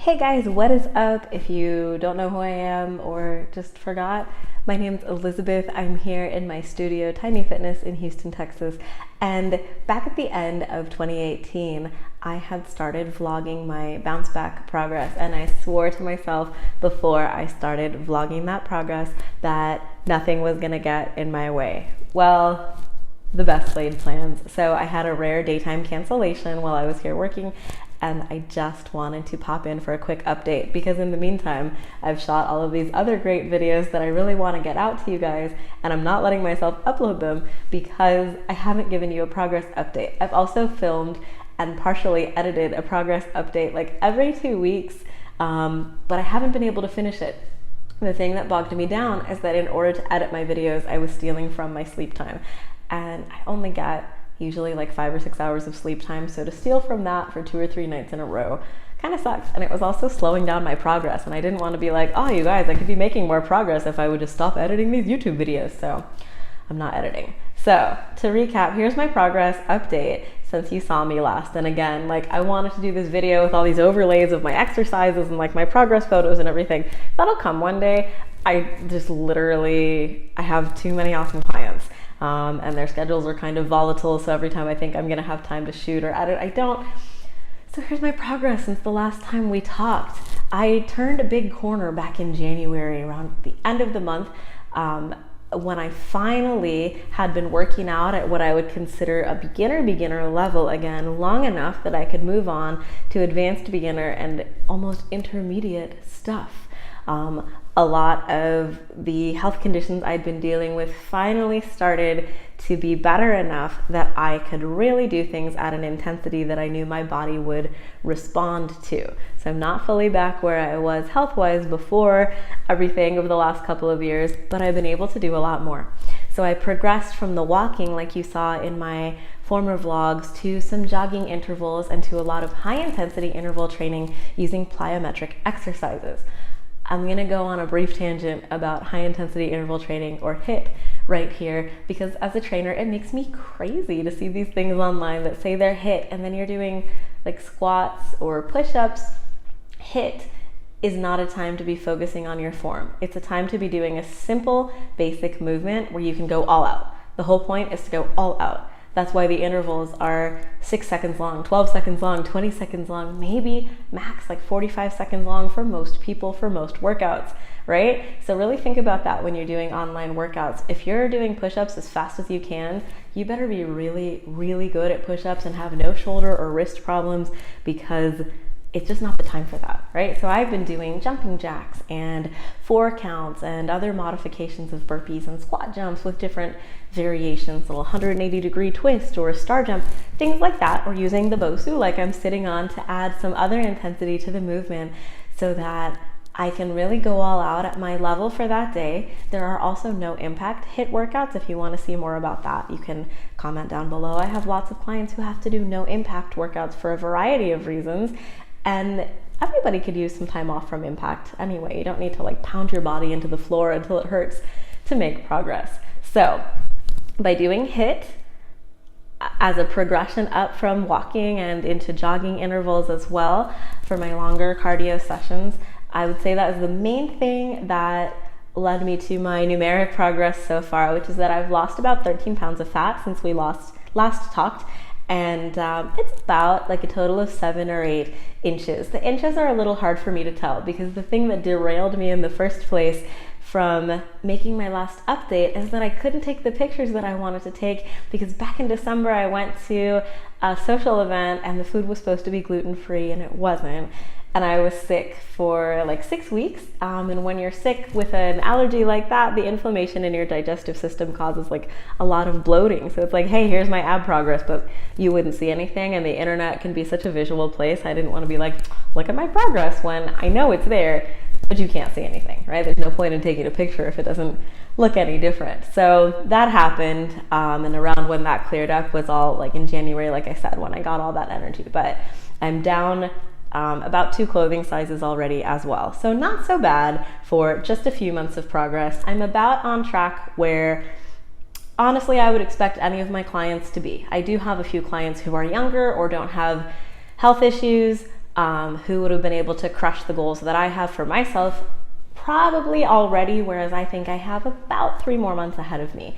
Hey guys, what is up? If you don't know who I am or just forgot, my name's Elizabeth. I'm here in my studio, Tiny Fitness in Houston, Texas. And back at the end of 2018, I had started vlogging my bounce back progress, and I swore to myself before I started vlogging that progress that nothing was gonna get in my way. Well, the best laid plans. So I had a rare daytime cancellation while I was here working, and I just wanted to pop in for a quick update because in the meantime, I've shot all of these other great videos that I really want to get out to you guys, and I'm not letting myself upload them because I haven't given you a progress update. I've also filmed and partially edited a progress update like every 2 weeks, but I haven't been able to finish it. The thing that bogged me down is that in order to edit my videos, I was stealing from my sleep time, and I only get usually like 5 or 6 hours of sleep time. So to steal from that for 2 or 3 nights in a row kind of sucks. And it was also slowing down my progress. And I didn't want to be like, oh, you guys, I could be making more progress if I would just stop editing these YouTube videos. So I'm not editing. So to recap, here's my progress update since you saw me last. And again, like I wanted to do this video with all these overlays of my exercises and like my progress photos and everything. That'll come one day. I have too many awesome clients. And their schedules are kind of volatile, so every time I think I'm gonna have time to shoot or edit, I don't. So here's my progress since the last time we talked. I turned a big corner back in January, around the end of the month, when I finally had been working out at what I would consider a beginner level again, long enough that I could move on to advanced beginner and almost intermediate stuff. A lot of the health conditions I'd been dealing with finally started to be better enough that I could really do things at an intensity that I knew my body would respond to. So I'm not fully back where I was health-wise before everything over the last couple of years, but I've been able to do a lot more. So I progressed from the walking, like you saw in my former vlogs, to some jogging intervals and to a lot of high-intensity interval training using plyometric exercises. I'm gonna go on a brief tangent about high intensity interval training, or HIIT, right here, because as a trainer, it makes me crazy to see these things online that say they're HIIT and then you're doing like squats or push-ups. HIIT is not a time to be focusing on your form. It's a time to be doing a simple, basic movement where you can go all out. The whole point is to go all out. That's why the intervals are 6 seconds long, 12 seconds long, 20 seconds long, maybe max like 45 seconds long for most people, for most workouts, right? So really think about that when you're doing online workouts. If you're doing push-ups as fast as you can, you better be really, really good at push-ups and have no shoulder or wrist problems, because it's just not the time for that, right? So I've been doing jumping jacks and 4 counts and other modifications of burpees and squat jumps with different variations, little 180-degree twist or a star jump, things like that, or using the Bosu like I'm sitting on to add some other intensity to the movement so that I can really go all out at my level for that day. There are also no impact HIIT workouts. If you want to see more about that, you can comment down below. I have lots of clients who have to do no impact workouts for a variety of reasons. And everybody could use some time off from impact anyway. You don't need to like pound your body into the floor until it hurts to make progress. So by doing HIIT as a progression up from walking and into jogging intervals as well for my longer cardio sessions, I would say that is the main thing that led me to my numeric progress so far, which is that I've lost about 13 pounds of fat since we last talked. And it's about like a total of 7 or 8 inches. The inches are a little hard for me to tell because the thing that derailed me in the first place from making my last update is that I couldn't take the pictures that I wanted to take because back in December I went to a social event and the food was supposed to be gluten-free and it wasn't. And I was sick for like 6 weeks. And when you're sick with an allergy like that, the inflammation in your digestive system causes like a lot of bloating. So it's like, hey, here's my ab progress, but you wouldn't see anything. And the internet can be such a visual place. I didn't want to be like, look at my progress when I know it's there, but you can't see anything, right? There's no point in taking a picture if it doesn't look any different. So that happened. And around when that cleared up was all like in January, like I said, when I got all that energy. But I'm down about 2 clothing sizes already as well. So not so bad for just a few months of progress. I'm about on track where honestly I would expect any of my clients to be. I do have a few clients who are younger or don't have health issues, who would have been able to crush the goals that I have for myself probably already, whereas I think I have about 3 more months ahead of me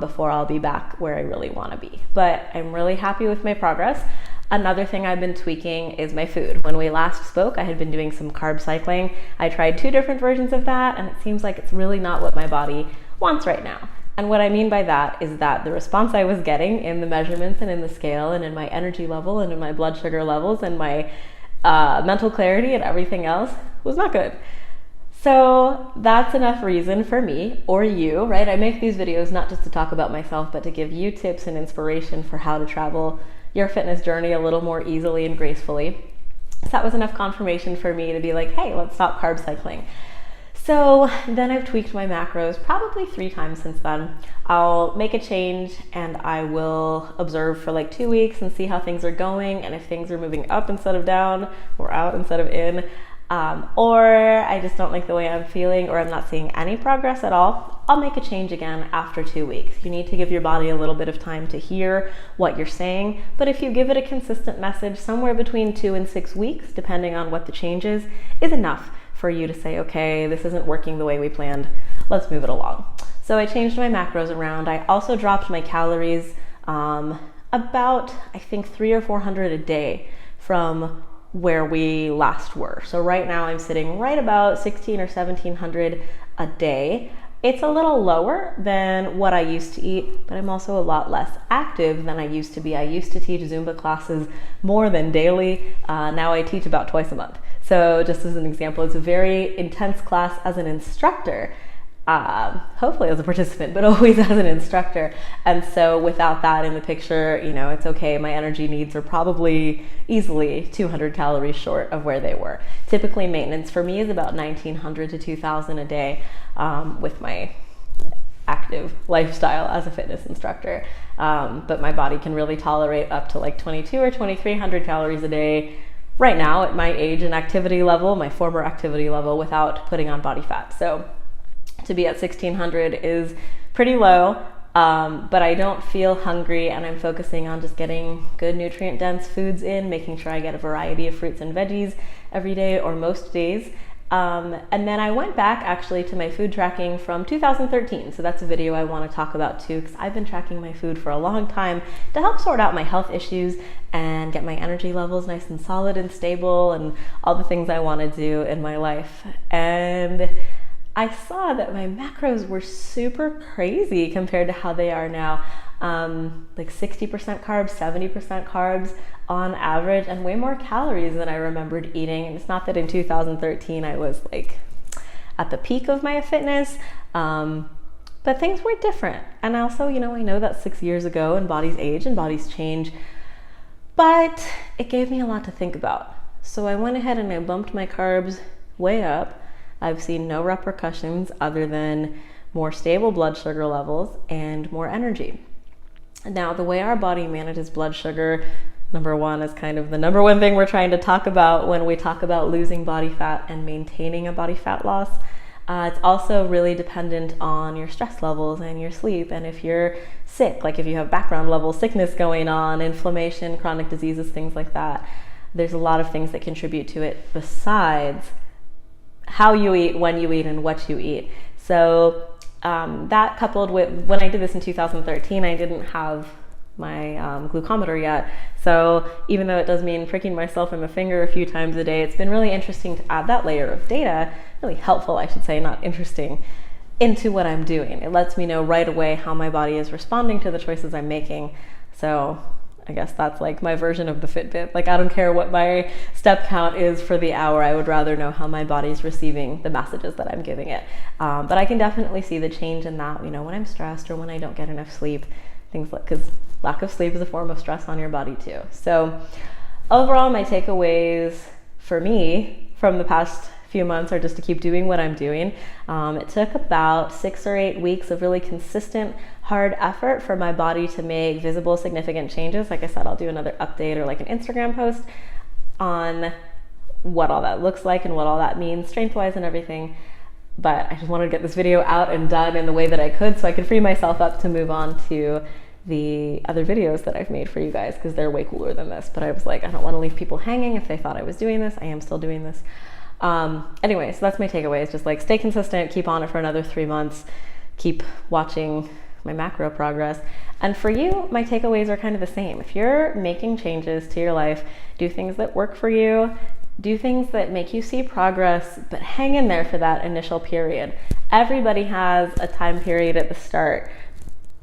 before I'll be back where I really want to be. But I'm really happy with my progress. Another thing I've been tweaking is my food. When we last spoke, I had been doing some carb cycling. I tried 2 different versions of that, and it seems like it's really not what my body wants right now. And what I mean by that is that the response I was getting in the measurements and in the scale and in my energy level and in my blood sugar levels and my mental clarity and everything else was not good. So that's enough reason for me or you, right? I make these videos not just to talk about myself, but to give you tips and inspiration for how to travel your fitness journey a little more easily and gracefully. So that was enough confirmation for me to be like, hey, let's stop carb cycling. So then I've tweaked my macros probably 3 times since then. I'll make a change and I will observe for like 2 weeks and see how things are going, and if things are moving up instead of down or out instead of in, or I just don't like the way I'm feeling or I'm not seeing any progress at all, I'll make a change again after 2 weeks. You need to give your body a little bit of time to hear what you're saying, but if you give it a consistent message, somewhere between 2 and 6 weeks, depending on what the change is enough for you to say, okay, this isn't working the way we planned, let's move it along. So I changed my macros around. I also dropped my calories about, I think, 300 or 400 a day from where we last were. So right now I'm sitting right about 16 or 1700 a day. It's a little lower than what I used to eat, but I'm also a lot less active than I used to be. I used to teach Zumba classes more than daily. Now I teach about twice a month. So just as an example, it's a very intense class as an instructor, hopefully as a participant, but always as an instructor. And so without that in the picture, you know, it's okay. My energy needs are probably easily 200 calories short of where they were. Typically maintenance for me is about 1900 to 2000 a day with my active lifestyle as a fitness instructor. But my body can really tolerate up to like 22 or 2300 calories a day right now at my age and activity level, my former activity level, without putting on body fat. So to be at 1600 is pretty low, but I don't feel hungry, and I'm focusing on just getting good nutrient dense foods in, making sure I get a variety of fruits and veggies every day or most days. And then I went back actually to my food tracking from 2013. So that's a video I want to talk about too, because I've been tracking my food for a long time to help sort out my health issues and get my energy levels nice and solid and stable and all the things I want to do in my life. And I saw that my macros were super crazy compared to how they are now. Like 60% carbs, 70% carbs on average, and way more calories than I remembered eating. And it's not that in 2013 I was like at the peak of my fitness, but things were different. And also, you know, I know that's 6 years ago and bodies age and bodies change, but it gave me a lot to think about. So I went ahead and I bumped my carbs way up. I've seen no repercussions other than more stable blood sugar levels and more energy. Now, the way our body manages blood sugar, number one, is kind of the number one thing we're trying to talk about when we talk about losing body fat and maintaining a body fat loss. It's also really dependent on your stress levels and your sleep. And if you're sick, like if you have background level sickness going on, inflammation, chronic diseases, things like that, there's a lot of things that contribute to it besides how you eat, when you eat, and what you eat. So that coupled with, when I did this in 2013, I didn't have my glucometer yet. So even though it does mean pricking myself in the finger a few times a day, it's been really interesting to add that layer of data, really helpful, I should say, not interesting, into what I'm doing. It lets me know right away how my body is responding to the choices I'm making. So I guess that's like my version of the Fitbit. Like, I don't care what my step count is for the hour. I would rather know how my body's receiving the messages that I'm giving it. But I can definitely see the change in that, you know, when I'm stressed or when I don't get enough sleep, things like, because lack of sleep is a form of stress on your body too. So overall, my takeaways for me from the past few months are just to keep doing what I'm doing. It took about 6 or 8 weeks of really consistent, hard effort for my body to make visible, significant changes. Like I said, I'll do another update or like an Instagram post on what all that looks like and what all that means, strength-wise and everything. But I just wanted to get this video out and done in the way that I could so I could free myself up to move on to the other videos that I've made for you guys, because they're way cooler than this. But I was like, I don't want to leave people hanging if they thought I was doing this. I am still doing this. Anyway, so that's my takeaway, is just like stay consistent, keep on it for another 3 months, keep watching my macro progress. And for you, my takeaways are kind of the same. If you're making changes to your life, do things that work for you, do things that make you see progress, but hang in there for that initial period. Everybody has a time period at the start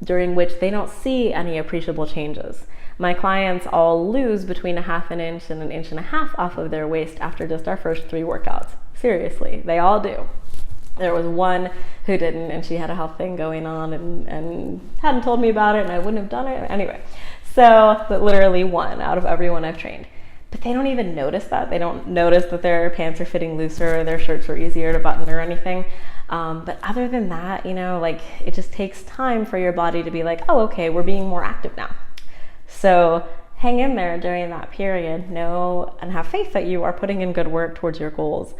during which they don't see any appreciable changes. My clients all lose between 1/2 inch and 1.5 inches off of their waist after just our first 3 workouts. Seriously, they all do. There was one who didn't, and she had a health thing going on and hadn't told me about it, and I wouldn't have done it anyway. So, but literally one out of everyone I've trained. But they don't even notice that. They don't notice that their pants are fitting looser or their shirts are easier to button or anything. But other than that, you know, like it just takes time for your body to be like, oh, okay, we're being more active now. So hang in there during that period, know and have faith that you are putting in good work towards your goals,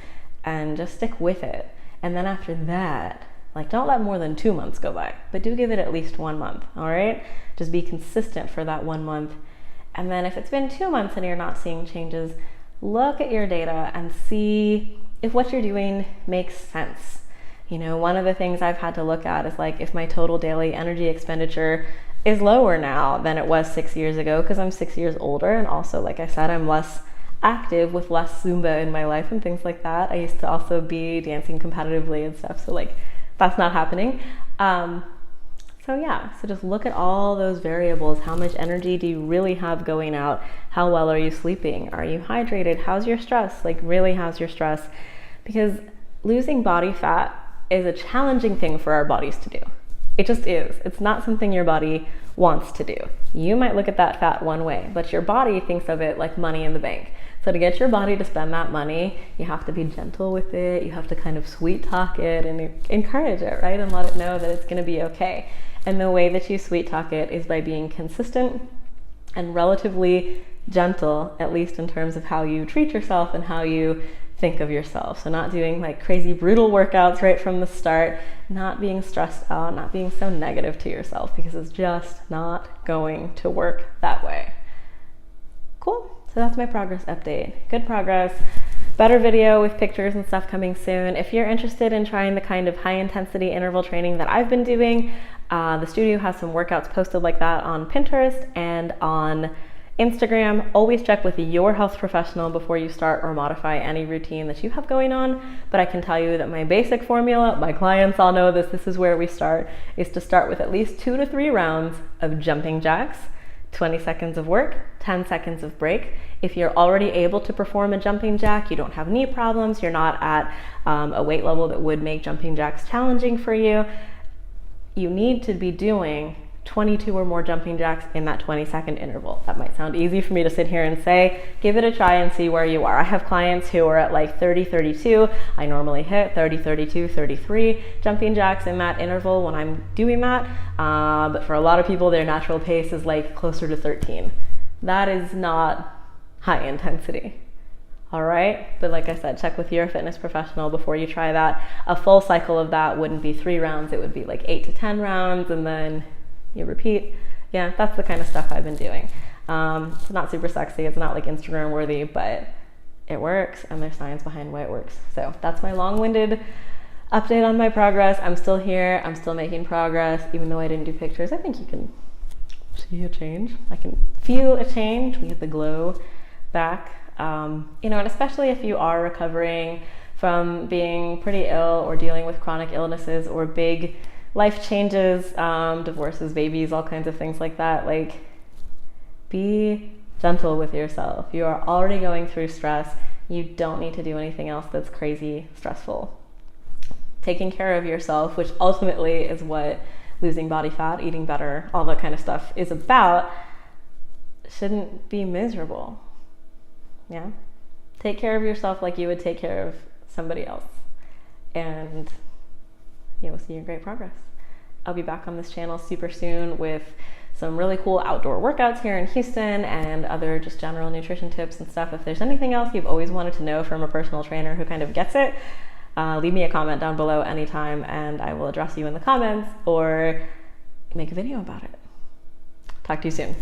and just stick with it. And then after that, like don't let more than 2 months go by, but do give it at least 1 month, all right? Just be consistent for that 1 month. And then if it's been 2 months and you're not seeing changes, look at your data and see if what you're doing makes sense. You know, one of the things I've had to look at is like if my total daily energy expenditure is lower now than it was 6 years ago, because I'm 6 years older, and also, like I said, I'm less active with less Zumba in my life and things like that. I used to also be dancing competitively and stuff, so like that's not happening. So yeah, so just look at all those variables. How much energy do you really have going out? How well are you sleeping? Are you hydrated? How's your stress? Like really, how's your stress? Because losing body fat is a challenging thing for our bodies to do. It just is. It's not something your body wants to do. You might look at that fat one way, but your body thinks of it like money in the bank. So to get your body to spend that money, you have to be gentle with it. You have to kind of sweet talk it and encourage it, right? And let it know that it's going to be okay. And the way that you sweet talk it is by being consistent and relatively gentle, at least in terms of how you treat yourself and how you think of yourself. So not doing like crazy brutal workouts right from the start, not being stressed out, not being so negative to yourself, because it's just not going to work that way. Cool. So that's my progress update. Good progress. Better video with pictures and stuff coming soon. If you're interested in trying the kind of high intensity interval training that I've been doing, the studio has some workouts posted like that on Pinterest and on Instagram. Always check with your health professional before you start or modify any routine that you have going on. But I can tell you that my basic formula, my clients all know this is where we start, is to start with at least 2 to 3 rounds of jumping jacks, 20 seconds of work, 10 seconds of break. If you're already able to perform a jumping jack, you don't have knee problems, you're not at a weight level that would make jumping jacks challenging for you, you need to be doing 22 or more jumping jacks in that 20-second interval. That might sound easy for me to sit here and say. Give it a try and see where you are. I have clients who are at like 30, 32. I normally hit 30, 32, 33 jumping jacks in that interval when I'm doing that. But for a lot of people, their natural pace is like closer to 13. That is not high intensity. All right, but like I said, check with your fitness professional before you try that. A full cycle of that wouldn't be 3 rounds, it would be like 8 to 10 rounds, and then you repeat. Yeah, that's the kind of stuff I've been doing. It's not super sexy, it's not like Instagram worthy, but it works, and there's science behind why it works. So that's my long-winded update on my progress. I'm still here, I'm still making progress, even though I didn't do pictures. I think you can see a change. I can feel a change. We get the glow back. You know, and especially if you are recovering from being pretty ill or dealing with chronic illnesses or big life changes, divorces, babies, all kinds of things like that, like be gentle with yourself. You are already going through stress. You don't need to do anything else that's crazy stressful. Taking care of yourself, which ultimately is what losing body fat, eating better, all that kind of stuff is about, shouldn't be miserable. Yeah, take care of yourself like you would take care of somebody else, and you'll see your great progress. I'll be back on this channel super soon with some really cool outdoor workouts here in Houston and other just general nutrition tips and stuff. If there's anything else you've always wanted to know from a personal trainer who kind of gets it, leave me a comment down below anytime and I will address you in the comments or make a video about it. Talk to you soon.